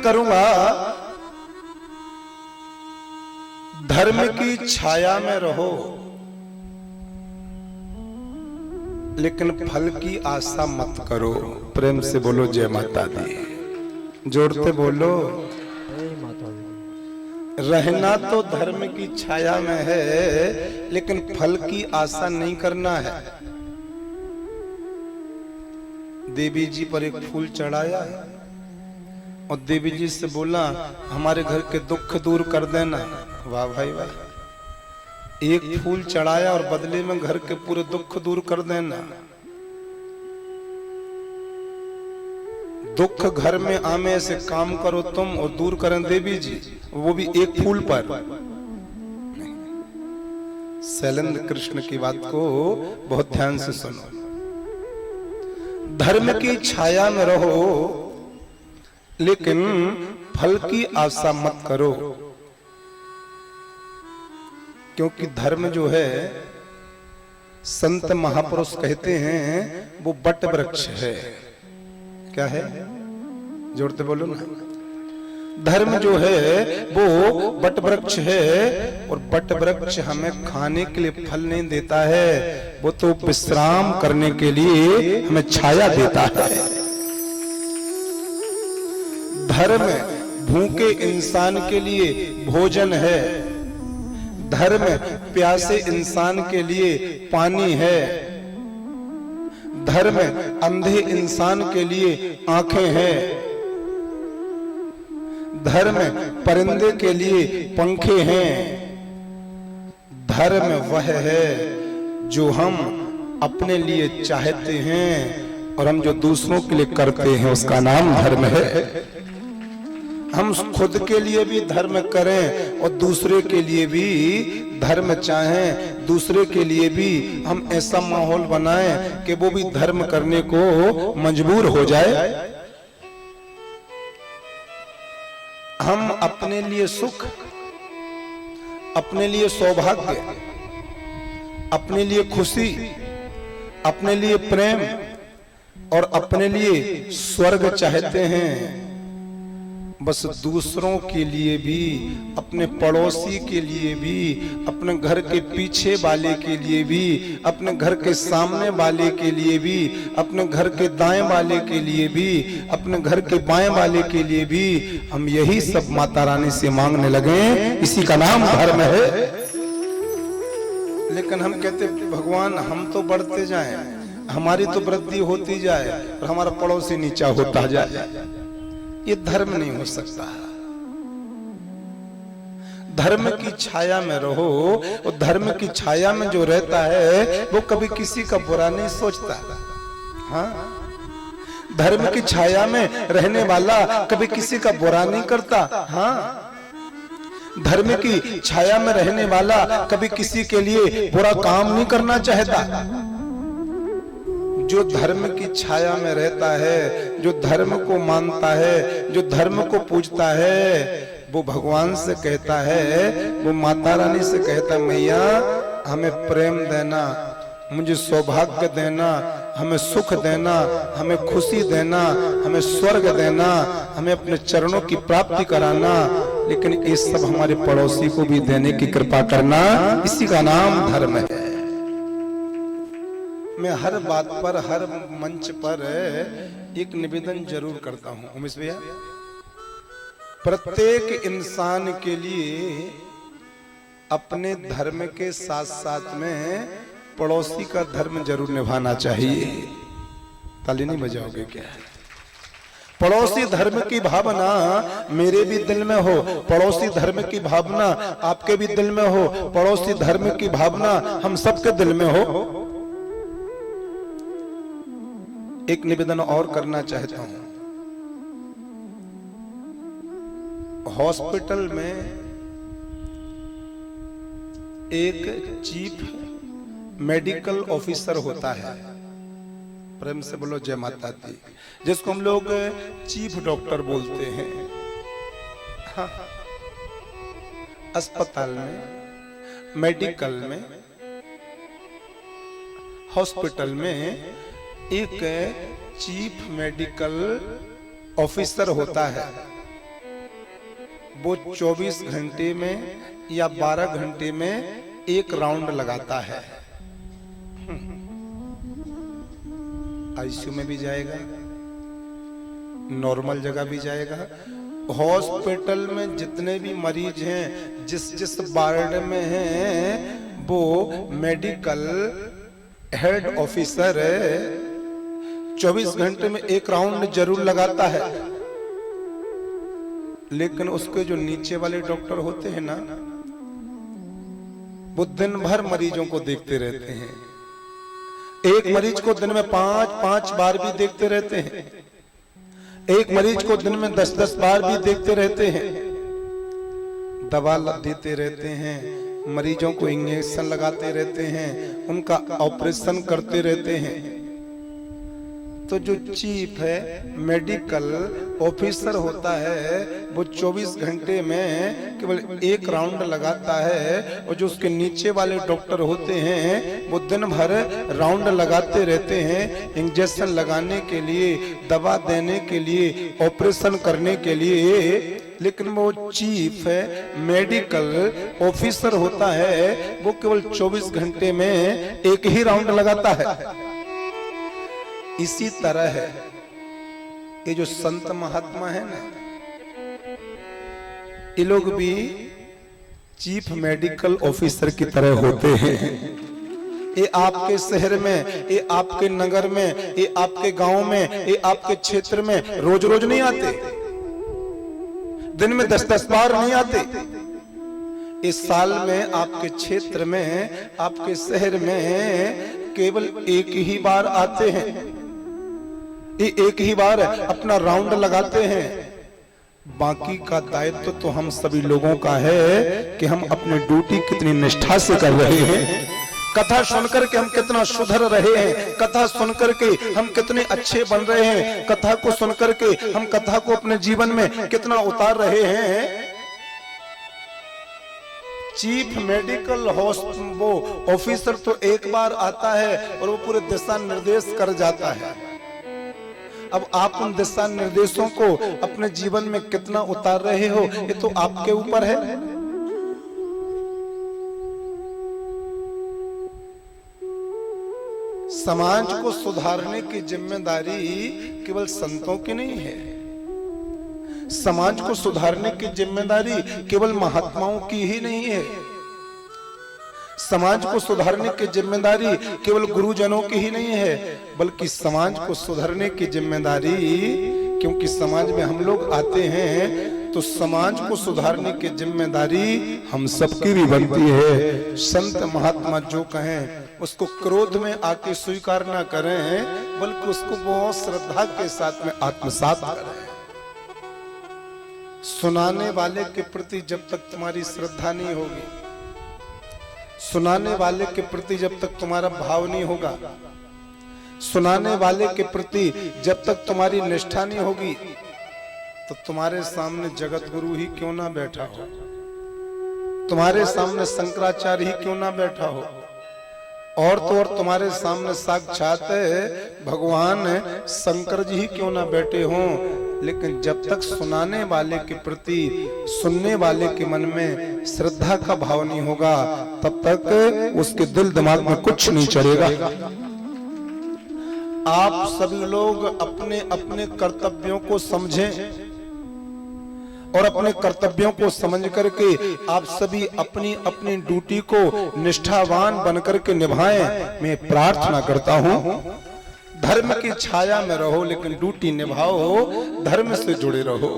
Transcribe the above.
करूंगा, धर्म की छाया में रहो लेकिन फल की आशा मत करो। प्रेम से बोलो जय माता दी, जोड़ते बोलो। रहना तो धर्म की छाया में है लेकिन फल की आशा नहीं करना है। देवी जी पर एक फूल चढ़ाया और देवी जी से बोला हमारे घर के दुख दूर कर देना। वाह भाई वाह, एक फूल चढ़ाया और बदले में घर के पूरे दुख दूर कर देना। दुख घर में आमे ऐसे काम करो तुम और दूर करें देवी जी, वो भी एक फूल पर। शैलेंद्र कृष्ण की बात को बहुत ध्यान से सुनो। धर्म की छाया में रहो लेकिन फल की आशा मत करो, क्योंकि धर्म जो है संत महापुरुष कहते हैं वो बट वृक्ष है। क्या है? जोड़ते बोलो ना। धर्म जो है वो बट वृक्ष है और बट वृक्ष हमें खाने के लिए फल नहीं देता है, वो तो विश्राम करने के लिए हमें छाया देता है। धर्म भूखे इंसान के लिए भोजन है, धर्म प्यासे इंसान के लिए पानी है, धर्म अंधे इंसान के लिए आंखें हैं, धर्म परिंदे के लिए पंखे हैं। धर्म वह है जो हम अपने लिए चाहते हैं और हम जो दूसरों के लिए करते हैं उसका नाम धर्म है। हम खुद के लिए भी धर्म करें और दूसरे के लिए भी धर्म चाहें, दूसरे के लिए भी हम ऐसा माहौल बनाएं कि वो भी धर्म करने को मजबूर हो जाए। हम अपने लिए सुख, अपने लिए सौभाग्य, अपने लिए खुशी, अपने लिए प्रेम और अपने लिए स्वर्ग चाहते हैं, बस दूसरों के लिए भी, अपने पड़ोसी के लिए भी, अपने घर के पीछे वाले के लिए भी, अपने घर के सामने वाले के लिए भी, अपने घर के दाएं वाले के लिए भी, अपने घर के बाएं वाले के लिए भी हम यही सब माता रानी से मांगने लगे। इसी का नाम धर्म है। लेकिन हम कहते भगवान हम तो बढ़ते जाएं, हमारी तो वृद्धि होती जाए और हमारा पड़ोसी नीचा होता जाए, ये धर्म नहीं हो सकता। धर्म की छाया में रहो और धर्म की छाया में जो रहता है वो कभी किसी का बुरा नहीं सोचता। हाँ, धर्म की छाया में रहने वाला कभी किसी का बुरा नहीं करता। हाँ, धर्म की छाया में रहने वाला कभी किसी के लिए बुरा काम नहीं करना चाहता। जो धर्म की छाया में रहता है, जो धर्म को मानता है, जो धर्म को पूजता है, वो भगवान से कहता है, वो माता रानी से कहता है मैया हमें प्रेम देना, मुझे सौभाग्य देना, हमें सुख देना, हमें खुशी देना, हमें स्वर्ग देना, हमें अपने चरणों की प्राप्ति कराना, लेकिन ये सब हमारे पड़ोसी को भी देने की कृपा करना। इसी का नाम धर्म है। मैं हर बात पर, हर मंच पर एक निवेदन जरूर करता हूं उमेश भैया, प्रत्येक इंसान के लिए अपने धर्म के साथ साथ में पड़ोसी का धर्म जरूर निभाना चाहिए। ताली नहीं बजाओगे क्या? पड़ोसी धर्म की भावना मेरे भी दिल में हो, पड़ोसी धर्म की भावना आपके भी दिल में हो, पड़ोसी धर्म की भावना हम सबके दिल में हो। एक निवेदन और करना चाहता हूं। हॉस्पिटल में एक चीफ मेडिकल ऑफिसर होता है, प्रेम से बोलो जय माता दी, जिसको हम लोग चीफ डॉक्टर बोलते हैं। हाँ, अस्पताल में, मेडिकल में, हॉस्पिटल में एक चीफ मेडिकल ऑफिसर होता है। वो 24 घंटे में या 12 घंटे में एक राउंड लगाता है। आईसीयू में भी जाएगा, नॉर्मल जगह भी जाएगा। हॉस्पिटल में जितने भी मरीज हैं, जिस वार्ड में हैं, वो मेडिकल हेड ऑफिसर 24 घंटे में एक राउंड जरूर लगाता है। लेकिन उसके जो नीचे वाले डॉक्टर होते हैं ना, वो दिन भर मरीजों को देखते रहते हैं। एक मरीज को दिन में 5-5 बार भी देखते रहते हैं, एक मरीज को दिन में 10-10 बार भी देखते रहते हैं। दवा देते रहते हैं, मरीजों को इंजेक्शन लगाते रहते हैं, उनका ऑपरेशन करते रहते हैं। तो जो चीफ है मेडिकल ऑफिसर होता है, वो 24 घंटे में केवल एक राउंड लगाता है। और जो उसके नीचे वाले डॉक्टर होते हैं, वो दिन भर राउंड लगाते रहते हैं, इंजेक्शन लगाने के लिए, दवा देने के लिए, ऑपरेशन करने के लिए। लेकिन वो चीफ है मेडिकल ऑफिसर होता है, वो केवल 24 घंटे में एक ही राउंड लगाता है। इसी तरह है ये जो संत महात्मा है ना, ये लोग भी चीफ मेडिकल ऑफिसर की तरह होते हैं। ये आपके शहर में, ये आपके नगर में, ये आपके गांव में, ये आपके क्षेत्र में रोज रोज नहीं आते, दिन में 10-10 बार नहीं आते। इस साल में आपके क्षेत्र में, आपके शहर में केवल एक ही बार आते हैं। ये एक ही बार अपना राउंड लगाते हैं। बाकी का दायित्व तो हम सभी लोगों का है कि हम अपनी ड्यूटी कितनी निष्ठा से कर रहे हैं, कथा सुनकर के हम कितना सुधर रहे हैं, कथा सुनकर के हम कितने अच्छे बन रहे हैं, कथा को सुनकर के हम कथा को अपने जीवन में कितना उतार रहे हैं। चीफ मेडिकल वो ऑफिसर तो एक बार आता है और वो पूरे दिशा निर्देश कर जाता है। अब आप उन दिशा निर्देशों को अपने जीवन में कितना उतार रहे हो, ये तो आपके ऊपर है। समाज को सुधारने की जिम्मेदारी केवल संतों की नहीं है, समाज को सुधारने की जिम्मेदारी केवल महात्माओं की ही नहीं है, समाज को सुधारने की जिम्मेदारी केवल गुरुजनों की ही नहीं है, बल्कि समाज को सुधारने की जिम्मेदारी, क्योंकि समाज में हम लोग आते हैं तो समाज को सुधारने की जिम्मेदारी हम सबकी भी बनती है। संत महात्मा जो कहें उसको क्रोध में आके स्वीकार ना करें, बल्कि उसको बहुत श्रद्धा के साथ में आत्मसात करें। सुनाने वाले के प्रति जब तक तुम्हारी श्रद्धा नहीं होगी, सुनाने वाले के प्रति जब तक तुम्हारा भाव नहीं होगा, सुनाने वाले के प्रति जब तक तुम्हारी निष्ठा नहीं होगी, तो तुम्हारे सामने जगत गुरु ही क्यों ना बैठा हो, तुम्हारे सामने शंकराचार्य ही क्यों ना बैठा हो, और तो और तुम्हारे सामने साक्षात भगवान शंकर जी ही क्यों ना बैठे हों, लेकिन जब तक सुनाने वाले के प्रति, सुनने वाले के मन में श्रद्धा का भाव नहीं होगा, तब तक उसके दिल दिमाग में कुछ नहीं चढ़ेगा। आप सभी लोग अपने अपने कर्तव्यों को समझें और अपने कर्तव्यों को समझ करके आप सभी अपनी अपनी ड्यूटी को निष्ठावान बनकर के निभाएं। मैं प्रार्थना करता हूं, धर्म की छाया में रहो लेकिन ड्यूटी निभाओ, धर्म से जुड़े रहो।